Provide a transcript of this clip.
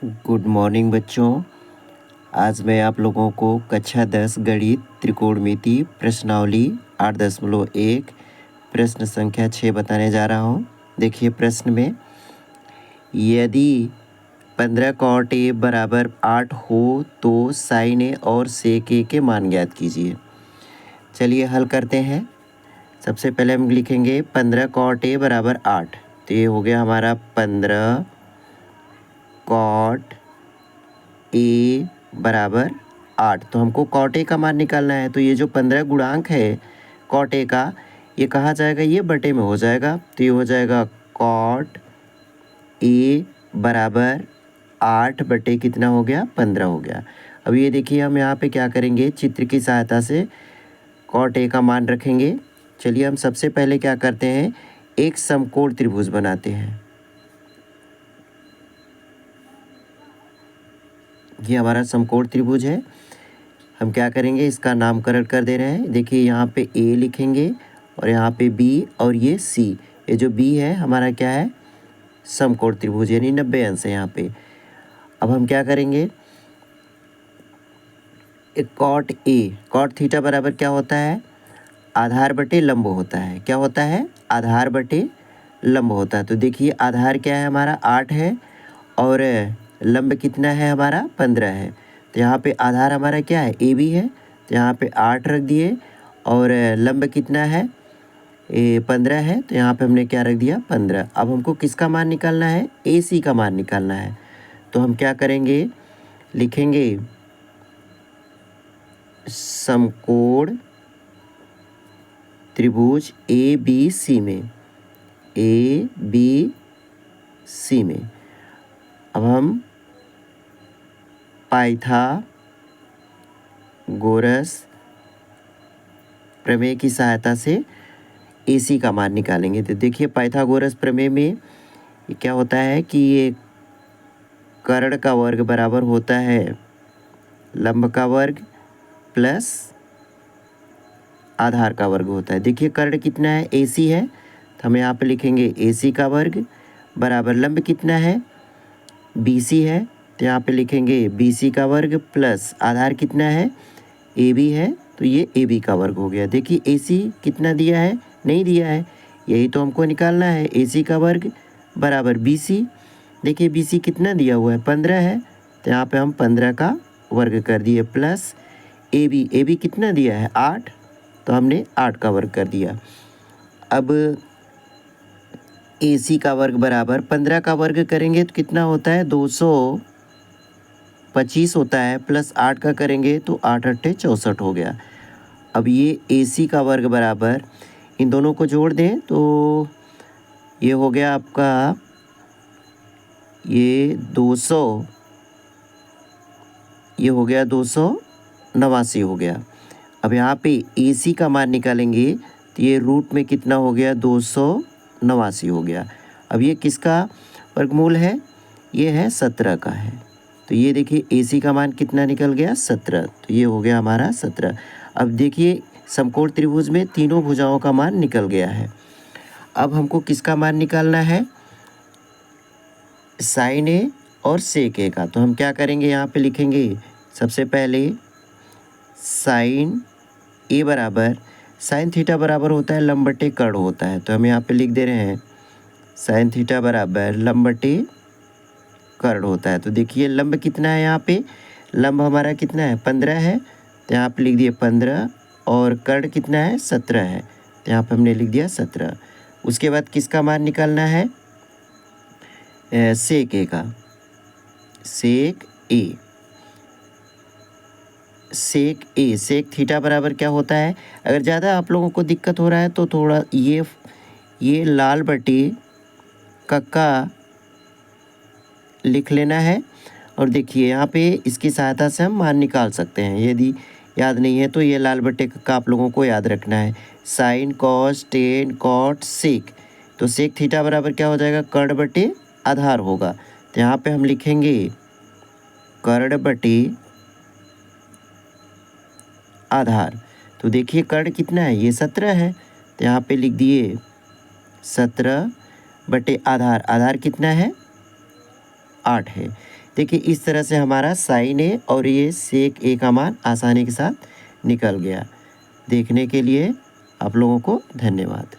Good morning बच्चों। आज मैं आप लोगों को कक्षा 10 गणित त्रिकोणमिति प्रश्नावली 8.1 प्रश्न संख्या 6 बताने जा रहा हूँ। देखिए प्रश्न में, यदि 15 cot a बराबर 8 हो तो sin a और sec a के मान ज्ञात कीजिए। चलिए हल करते हैं। सबसे पहले हम लिखेंगे 15 cot a बराबर 8, तो ये हो गया हमारा 15 cot a बराबर 8। तो हमको कॉट ए का मान निकालना है, तो ये जो 15 गुणांक है कॉट ए का, ये कहाँ जाएगा, ये बटे में हो जाएगा। तो ये हो जाएगा कॉट ए बराबर 8 बटे कितना हो गया, 15 हो गया। अब ये देखिए हम यहाँ पे क्या करेंगे, चित्र की सहायता से कॉट ए का मान रखेंगे। चलिए हम सबसे पहले क्या करते हैं, एक समकोण त्रिभुज बनाते हैं। ये हमारा समकोण त्रिभुज है। हम क्या करेंगे, इसका नामकरण कर दे रहे हैं। देखिए यहाँ पे ए लिखेंगे और यहाँ पे बी और ये सी। ये जो बी है हमारा क्या है, समकोण त्रिभुज यानी 90 अंश है यहाँ पे। अब हम क्या करेंगे, एक कॉट ए, कॉट थीटा बराबर क्या होता है, आधार बटे लंब होता है। क्या होता है, आधार बटे लंब होता है। तो देखिए आधार क्या है हमारा 8 है और लंब कितना है हमारा 15 है। तो यहाँ पे आधार हमारा क्या है, ए बी है, तो यहाँ पे 8 रख दिए और लंब कितना है, 15 है, तो यहाँ पे हमने क्या रख दिया, 15। अब हमको किसका मान निकालना है, ए सी का मान निकालना है। तो हम क्या करेंगे, लिखेंगे समकोण त्रिभुज ए बी सी में, ए बी सी में। अब हम पाइथागोरस प्रमेय की सहायता से AC का मान निकालेंगे। तो देखिए पाइथागोरस प्रमेय में ये क्या होता है कि ये कर्ण का वर्ग बराबर होता है लंब का वर्ग प्लस आधार का वर्ग होता है। देखिए कर्ण कितना है, AC है, तो हम यहाँ पे लिखेंगे AC का वर्ग बराबर लंब कितना है, BC है, तो यहाँ पे लिखेंगे BC का वर्ग प्लस आधार कितना है, AB है, तो ये AB का वर्ग हो गया। देखिए AC कितना दिया है, नहीं दिया है, यही तो हमको निकालना है। AC का वर्ग बराबर BC, देखिए BC कितना दिया हुआ है, 15 है, तो यहाँ पे हम 15 का वर्ग कर दिए प्लस AB कितना दिया है, 8, तो हमने 8 का वर्ग कर दिया। अब AC का वर्ग बराबर 15 का वर्ग करेंगे तो कितना होता है, 225 होता है, प्लस 8 का करेंगे तो 8 अट्ठे 64 हो गया। अब ये AC का वर्ग बराबर, इन दोनों को जोड़ दें तो ये हो गया आपका, ये 200, ये हो गया 289 हो गया। अब यहाँ पे AC का मान निकालेंगे तो ये रूट में कितना हो गया, 289 हो गया। अब ये किसका वर्गमूल है, ये है 17 का है। तो ये देखिए AC का मान कितना निकल गया, 17, तो ये हो गया हमारा 17। अब देखिए समकोण त्रिभुज में तीनों भुजाओं का मान निकल गया है। अब हमको किसका मान निकालना है, साइन ए और सेक ए का। तो हम क्या करेंगे, यहाँ पे लिखेंगे सबसे पहले साइन ए बराबर, साइन थीटा बराबर होता है लंब बटे कर्ण होता है, तो हम यहाँ पे लिख दे रहे हैं साइन थीटा बराबर लंब बटे कर्ण होता है। तो देखिए लंब कितना है, यहाँ पे लंब हमारा कितना है, 15 है, तो यहाँ पे लिख दिए 15, और कर्ण कितना है, 17 है, तो यहाँ पे हमने लिख दिया 17। उसके बाद किसका मान निकालना है, सेक ए का, सेक ए, सेक ए, सेक थीटा बराबर क्या होता है। अगर ज़्यादा आप लोगों को दिक्कत हो रहा है तो थोड़ा ये लाल बटे कक्का लिख लेना है। और देखिए यहाँ पे इसकी सहायता से हम मान निकाल सकते हैं, यदि याद नहीं है तो ये लाल बटे कक्का आप लोगों को याद रखना है। Sin cos tan cot sec, तो सेक थीटा बराबर क्या हो जाएगा, कर्ण बटे आधार होगा। तो यहाँ पे हम लिखेंगे कर्ण बटे आधार। तो देखिए कर्ण कितना है, ये 17 है, तो यहाँ पे लिख दिए 17 बटे आधार, आधार कितना है, 8 है। देखिए इस तरह से हमारा साइन ए और ये सेक ए का मान आसानी के साथ निकल गया। देखने के लिए आप लोगों को धन्यवाद।